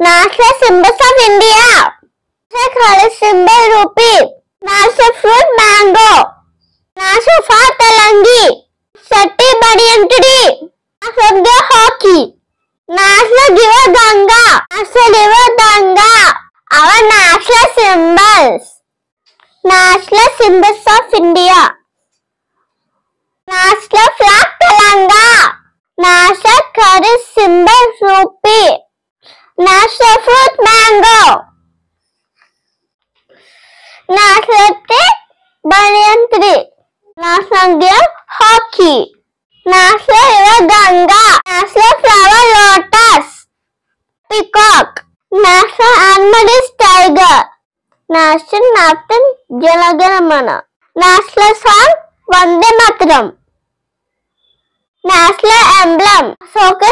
National symbols of India. National color symbol rupee. National fruit mango. National far Telangi. Sati Banyan tree. National game hockey. National river Ganga. National river Ganga. Our national symbols. National symbols of India. National flag Telanga. National curry symbol rupee. National fruit mango. National tree banyan tree. National game hockey. National river Ganga. National flower lotus. Peacock. National animal is tiger. National napkin Jalaganamana. National song Vande Mataram. National emblem Ashoka